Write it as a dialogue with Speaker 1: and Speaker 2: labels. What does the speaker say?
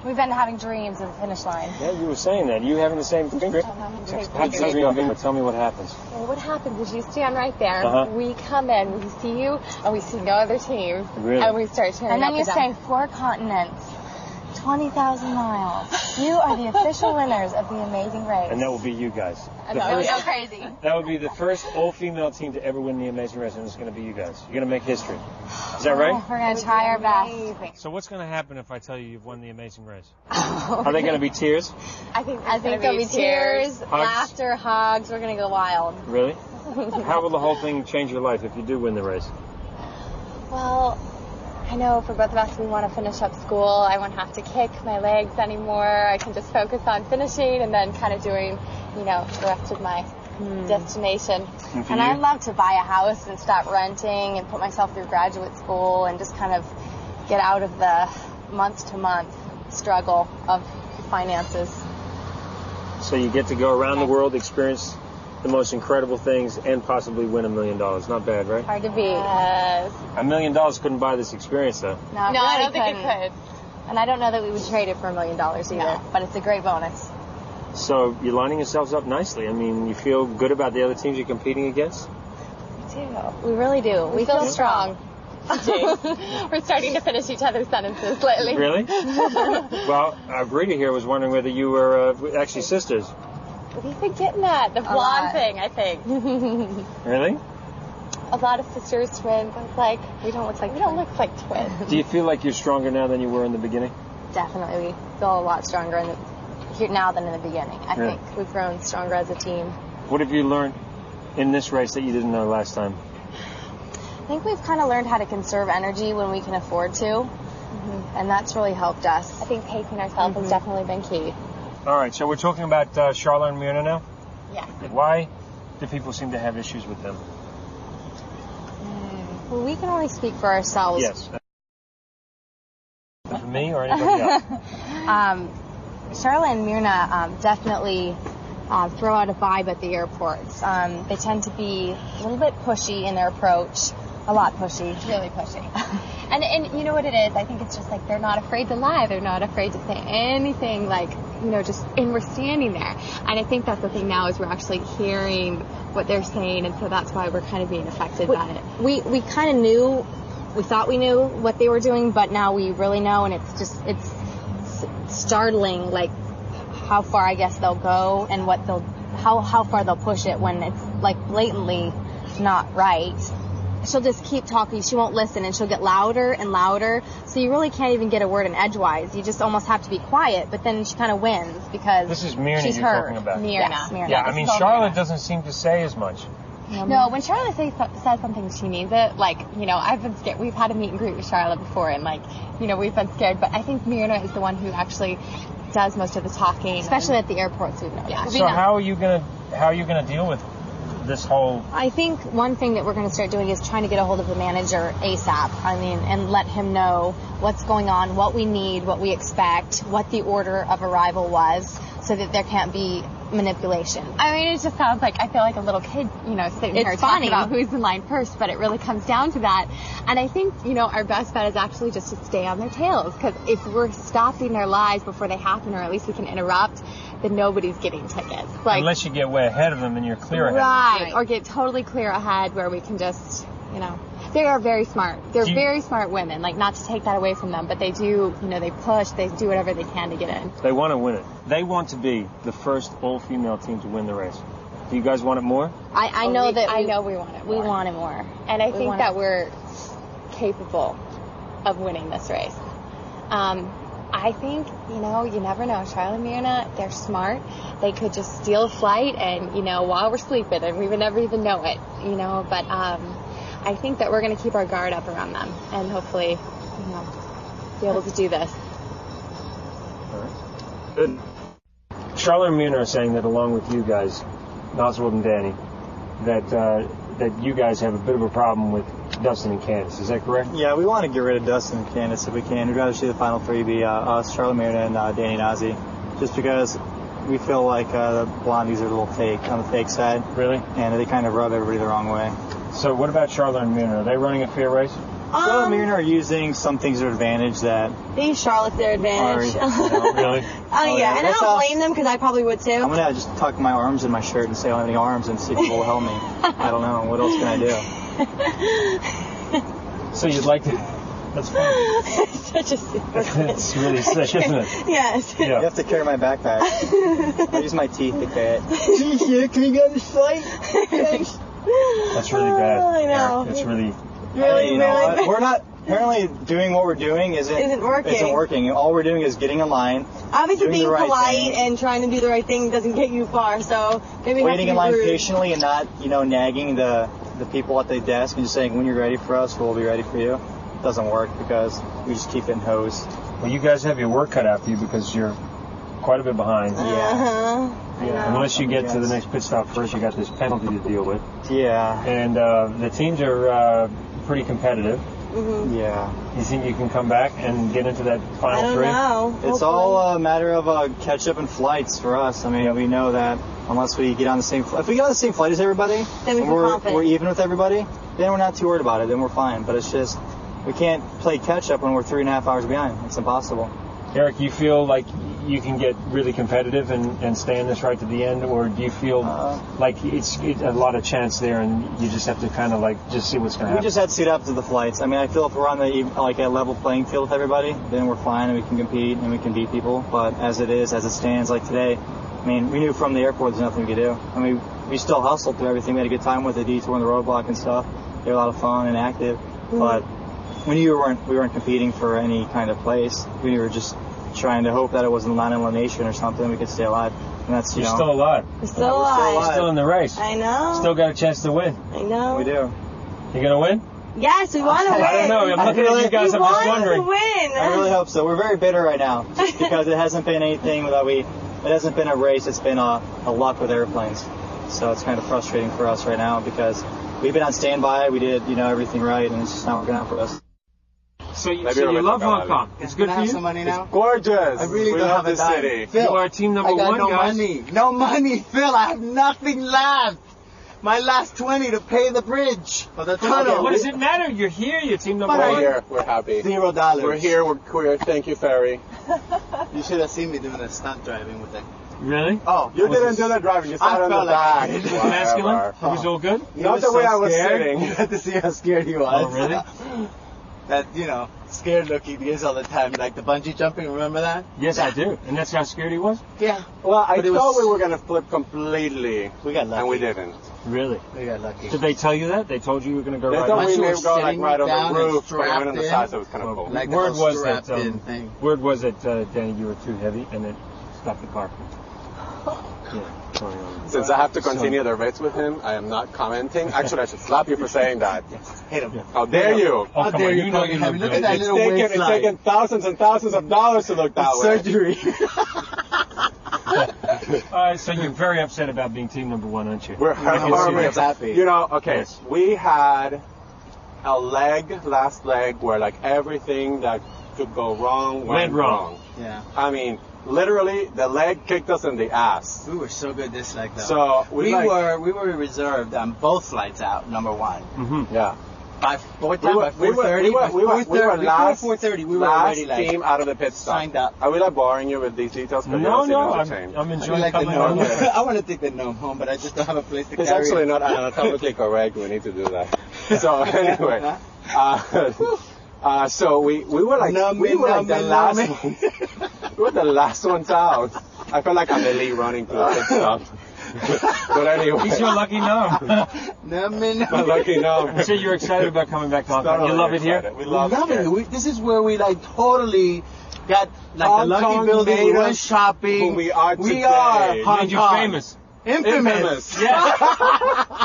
Speaker 1: We've been having dreams of the finish line.
Speaker 2: Yeah, you were saying that. You having the same dream? Tell me what happens.
Speaker 3: Well, what happens is you stand right there. We come in, we see you, and we see no other team.
Speaker 2: Really?
Speaker 3: And we start cheering.
Speaker 1: And then you say 4 continents, 20,000 miles. You are the official winners of the amazing race.
Speaker 2: And that will be you guys.
Speaker 1: That would be so crazy.
Speaker 2: That would be the first all-female team to ever win the Amazing Race, and it's going to be you guys. You're going to make history. Is that right?
Speaker 1: We're going to try our best.
Speaker 2: So what's going to happen if I tell you you've won the Amazing Race? Are they going to be tears?
Speaker 3: I think there'll be tears, laughter, hugs. We're going to go wild.
Speaker 2: Really? How will the whole thing change your life if you do win the race?
Speaker 3: Well, I know for both of us, we want to finish up school. I won't have to kick my legs anymore. I can just focus on finishing and then kind of doing, the rest of my destination.
Speaker 1: And I'd love to buy a house and stop renting and put myself through graduate school and just kind of get out of the month-to-month struggle of finances.
Speaker 2: So you get to go around the world, experience the most incredible things, and possibly win $1 million. Not bad, right?
Speaker 1: Hard to beat.
Speaker 3: Yes.
Speaker 2: $1 million couldn't buy this experience, though.
Speaker 1: No,
Speaker 3: I don't think it could.
Speaker 1: And I don't know that we would trade it for $1 million either, but it's a great bonus.
Speaker 2: So you're lining yourselves up nicely. I mean, you feel good about the other teams you're competing against?
Speaker 3: We do.
Speaker 1: We really do.
Speaker 3: We feel strong. We're starting to finish each other's sentences lately.
Speaker 2: Really? Well, Rita here was wondering whether you were actually sisters.
Speaker 3: We've been getting that. The blonde thing, I think.
Speaker 2: Really?
Speaker 3: A lot of sisters, twins. It's like, we don't look like twins.
Speaker 2: Do you feel like you're stronger now than you were in the beginning?
Speaker 1: Definitely. We feel a lot stronger now than in the beginning. I think we've grown stronger as a team.
Speaker 2: What have you learned in this race that you didn't know last time?
Speaker 1: I think we've kind of learned how to conserve energy when we can afford to, and that's really helped us.
Speaker 3: I think pacing ourselves has definitely been key.
Speaker 2: All right, so we're talking about Charlotte and Myrna now?
Speaker 3: Yeah.
Speaker 2: Why do people seem to have issues with them?
Speaker 1: Well, we can only speak for ourselves.
Speaker 2: Yes. For me or anybody else?
Speaker 1: Charlotte and Myrna definitely throw out a vibe at the airports. They tend to be a little bit pushy in their approach. A lot pushy.
Speaker 3: Really pushy. And you know what it is? I think it's just like they're not afraid to lie. They're not afraid to say anything and we're standing there. And I think that's the thing now is we're actually hearing what they're saying, and so that's why we're kind of being affected by it.
Speaker 1: We kind of knew, we thought we knew what they were doing, but now we really know, and it's startling, like how far I guess they'll go and how far they'll push it when it's like blatantly not right. She'll just keep talking. She won't listen, and she'll get louder and louder. So you really can't even get a word in edgewise. You just almost have to be quiet. But then she kind of wins because
Speaker 2: this is Myrna
Speaker 1: she's
Speaker 2: you're
Speaker 1: heard.
Speaker 2: talking about.
Speaker 3: Myrna.
Speaker 1: Yes, Myrna.
Speaker 2: Yeah, I mean Charlotte doesn't seem to say as much.
Speaker 3: No, when Charlotte says something, she means it. Like, I've been scared. We've had a meet and greet with Charlotte before, and we've been scared. But I think Myrna is the one who actually does most of the talking,
Speaker 1: especially at the airports. We've noticed.
Speaker 3: Yeah.
Speaker 2: So how are you gonna deal with this whole?
Speaker 1: I think one thing that we're going to start doing is trying to get a hold of the manager ASAP. And let him know what's going on, what we need, what we expect, what the order of arrival was, so that there can't be manipulation.
Speaker 3: I mean, it just sounds like I feel like a little kid, sitting here talking about who's in line first, but it really comes down to that. And I think, our best bet is actually just to stay on their tails, because if we're stopping their lives before they happen, or at least we can interrupt, then nobody's getting tickets.
Speaker 2: Unless you get way ahead of them and you're clear ahead.
Speaker 3: Right, or get totally clear ahead where we can just, They are very smart. They're very smart women, not to take that away from them, but they do, they push, they do whatever they can to get in.
Speaker 2: They want to win it. They want to be the first all-female team to win the race. Do you guys want it more?
Speaker 1: I know
Speaker 3: we want it more.
Speaker 1: We want it more.
Speaker 3: And I think that we're capable of winning this race. I think, you never know. Charlotte and Myrna, they're smart. They could just steal a flight and, while we're sleeping, and we would never even know it, but I think that we're going to keep our guard up around them and hopefully, be able to do this.
Speaker 2: All right. Good. Charlotte and Myrna are saying that along with you guys, Oswald and Danny, that you guys have a bit of a problem with Dustin and Candace. Is that correct?
Speaker 4: Yeah, we want to get rid of Dustin and Candace if we can. We'd rather see the final three be us, Charlotte, Myrna, and Danny and Ozzy, just because we feel like the blondies are a little fake, on the fake side.
Speaker 2: Really?
Speaker 4: And they kind of rub everybody the wrong way.
Speaker 2: So what about Charlotte and Myrna? Are they running a fair race?
Speaker 4: Charlotte Mirna are using some things to their advantage that
Speaker 5: They use Charlotte to their advantage.
Speaker 2: Really?
Speaker 5: Oh yeah, and I
Speaker 4: That's
Speaker 5: don't
Speaker 4: how-
Speaker 5: blame them because I probably would too.
Speaker 4: I'm gonna just tuck my arms in my shirt and say I don't have any arms and see if people will help me. I don't know. What else can I do?
Speaker 2: So you'd like to... That's fun.
Speaker 5: Such a super.
Speaker 2: It's really sick, isn't it?
Speaker 5: Yes.
Speaker 2: Yeah.
Speaker 4: You have to carry my backpack. I use my teeth to carry it. Can we go to this flight?
Speaker 2: That's really bad.
Speaker 5: I know.
Speaker 2: Eric. It's really...
Speaker 5: Really,
Speaker 4: You know
Speaker 5: really.
Speaker 4: what? We're not. Apparently, doing what we're doing
Speaker 5: Isn't working.
Speaker 4: All we're doing is getting in line,
Speaker 5: Obviously,
Speaker 4: doing
Speaker 5: being
Speaker 4: the right
Speaker 5: polite
Speaker 4: thing.
Speaker 5: and trying to do the right thing doesn't get you far. So maybe we have to
Speaker 4: waiting
Speaker 5: be
Speaker 4: in line
Speaker 5: rude.
Speaker 4: patiently and not, nagging the people at the desk and just saying, when you're ready for us, we'll be ready for you. Doesn't work because we just keep getting hosed.
Speaker 2: Well, you guys have your work cut out for you because you're quite a bit behind.
Speaker 5: Uh-huh.
Speaker 2: Unless you get to the next pit stop first, you got this penalty to deal with.
Speaker 4: Yeah.
Speaker 2: And the teams are pretty competitive.
Speaker 5: Mm-hmm.
Speaker 4: Yeah.
Speaker 2: You think you can come back and get into that
Speaker 5: I
Speaker 2: final
Speaker 5: don't
Speaker 2: three?
Speaker 5: know.
Speaker 4: It's all a matter of catch up in flights for us. I mean, we know that unless we get on the same if we get on the same flight as everybody,
Speaker 5: Then we
Speaker 4: and
Speaker 5: feel
Speaker 4: we're
Speaker 5: confident.
Speaker 4: even with everybody, then we're not too worried about it. Then we're fine. But it's just we can't play catch up when we're 3.5 hours behind. It's impossible.
Speaker 2: Eric, you feel like you can get really competitive and stay in this right to the end, or do you feel like it's a lot of chance there and you just have to kind of just see what's going to
Speaker 4: We
Speaker 2: happen?
Speaker 4: just had to suit up to the flights. I mean, I feel if we're on a level playing field with everybody, then we're fine and we can compete and we can beat people. But as it stands, like today, I mean, we knew from the airport there's nothing we could do. I mean, we still hustled through everything. We had a good time with the detour and the roadblock and stuff. They were a lot of fun and active.
Speaker 5: Mm-hmm.
Speaker 4: But we knew we weren't competing for any kind of place. We were just trying to hope that it wasn't non-elimination or something. We could stay alive. And that's
Speaker 2: You're still alive.
Speaker 5: We're still alive.
Speaker 2: Still in the race.
Speaker 5: I know.
Speaker 2: Still got a chance to win.
Speaker 5: I know.
Speaker 4: We do.
Speaker 2: You going to win?
Speaker 5: Yes, we want to win.
Speaker 2: I don't know. I'm looking at you guys.
Speaker 5: We
Speaker 2: I'm just
Speaker 5: want
Speaker 2: wondering.
Speaker 5: to win.
Speaker 4: I really hope so. We're very bitter right now, just because it hasn't been anything that it hasn't been a race. It's been a luck with airplanes. So it's kind of frustrating for us right now because we've been on standby. We did, everything right, and it's just not working out for us.
Speaker 2: So you love Hong Kong. It's good for you?
Speaker 6: Some money now?
Speaker 7: Gorgeous.
Speaker 6: I really
Speaker 7: we
Speaker 6: don't
Speaker 7: love
Speaker 6: have a
Speaker 7: this
Speaker 6: dime.
Speaker 7: city.
Speaker 6: Phil,
Speaker 2: You are team number
Speaker 6: I got
Speaker 2: one,
Speaker 6: no
Speaker 2: guys.
Speaker 6: money. No money, Phil. I have nothing left. My last 20 to pay the bridge. For the tunnel.
Speaker 2: What does it matter? You're here. You're team number
Speaker 6: But
Speaker 7: We're
Speaker 2: one.
Speaker 7: here. We're happy.
Speaker 6: $0.
Speaker 7: We're here. We're queer. Thank you, Ferry.
Speaker 6: You should have seen me doing a stunt driving with that.
Speaker 2: Really?
Speaker 6: Oh,
Speaker 7: You didn't do the driving. You sat
Speaker 6: I
Speaker 7: on the
Speaker 6: felt like
Speaker 7: back.
Speaker 6: it.
Speaker 2: Was it masculine? It was all good?
Speaker 6: He
Speaker 7: Not
Speaker 6: was
Speaker 7: the way
Speaker 6: so
Speaker 7: I was
Speaker 6: scared.
Speaker 7: sitting.
Speaker 6: You had to see how scared he was.
Speaker 2: Oh, really?
Speaker 6: That, scared look he gives all the time. Like the bungee jumping, remember that?
Speaker 2: Yes, I do. And that's how scared he was?
Speaker 6: Yeah.
Speaker 7: Well, I
Speaker 6: But it
Speaker 7: thought
Speaker 6: was-
Speaker 7: we were going to flip completely,
Speaker 6: We got lucky.
Speaker 7: and we didn't.
Speaker 2: Really?
Speaker 6: We got lucky.
Speaker 2: Did they tell you that? They told you you were going to go
Speaker 7: They
Speaker 2: right
Speaker 7: thought
Speaker 2: on?
Speaker 7: we
Speaker 6: Once you
Speaker 7: may
Speaker 6: were
Speaker 7: go
Speaker 6: sitting
Speaker 7: right on
Speaker 6: down
Speaker 7: the
Speaker 6: and
Speaker 7: roof, but we went on the
Speaker 6: strapped
Speaker 7: side,
Speaker 6: in.
Speaker 7: so it was kind of cool.
Speaker 6: Like the
Speaker 2: Word
Speaker 6: whole
Speaker 2: was that
Speaker 6: strapped-in thing.
Speaker 2: word was that Danny, you were too heavy, and it stopped the car. Yeah. Sorry,
Speaker 7: Since I have to continue the race with him, I am not commenting. Actually, I should slap you for saying that.
Speaker 6: Hit him.
Speaker 7: How dare you?
Speaker 2: Oh,
Speaker 6: How
Speaker 2: come
Speaker 6: dare
Speaker 2: on,
Speaker 6: you
Speaker 2: you know
Speaker 6: call
Speaker 2: you
Speaker 6: me heavy?
Speaker 2: look
Speaker 6: Look
Speaker 2: good.
Speaker 6: at that little
Speaker 7: It's
Speaker 6: waistline.
Speaker 7: taken thousands and thousands of dollars to look that way.
Speaker 6: Surgery.
Speaker 2: All right, so you're very upset about being team number one, aren't you?
Speaker 7: We're
Speaker 6: We're
Speaker 7: happy.
Speaker 6: happy.
Speaker 7: Okay,
Speaker 2: Yes.
Speaker 7: we had a last leg, where everything that could go wrong went wrong.
Speaker 6: Yeah.
Speaker 7: I mean, literally, the leg kicked us in the ass.
Speaker 6: We were so good this leg though.
Speaker 7: So
Speaker 6: we were reserved on both flights out, number one.
Speaker 2: Mm-hmm.
Speaker 7: Yeah.
Speaker 6: By
Speaker 7: We
Speaker 6: 4:30,
Speaker 7: were last,
Speaker 6: 4:30, we were
Speaker 7: last
Speaker 6: already
Speaker 7: team out of the pit stop.
Speaker 6: signed up.
Speaker 7: Are we boring you with these details? 'Cause you
Speaker 2: No,
Speaker 7: don't seem
Speaker 2: I'm
Speaker 7: entertained.
Speaker 6: I
Speaker 2: enjoying
Speaker 6: like the
Speaker 2: coming
Speaker 6: gnome.
Speaker 2: on.
Speaker 6: I want to take the gnome home, but I just don't have a place to
Speaker 7: It's
Speaker 6: carry
Speaker 7: actually
Speaker 6: it.
Speaker 7: not anatomically correct. We need to do that. So anyway, so we were like we were the last ones out. I felt like I'm Ellie running through the pit stop. But anyway,
Speaker 2: He's your lucky gnome.
Speaker 7: my lucky gnome.
Speaker 2: So you're excited about coming back to Hong Kong. You love it here?
Speaker 7: We love it.
Speaker 6: This is where we totally got the
Speaker 7: Hong
Speaker 6: lucky
Speaker 7: Kong
Speaker 6: building. We
Speaker 7: made
Speaker 6: went
Speaker 7: us
Speaker 6: shopping.
Speaker 7: who we are
Speaker 6: We
Speaker 7: today.
Speaker 6: are Hong
Speaker 2: Made you
Speaker 6: Kong.
Speaker 2: famous.
Speaker 6: Infamous.
Speaker 2: Yeah.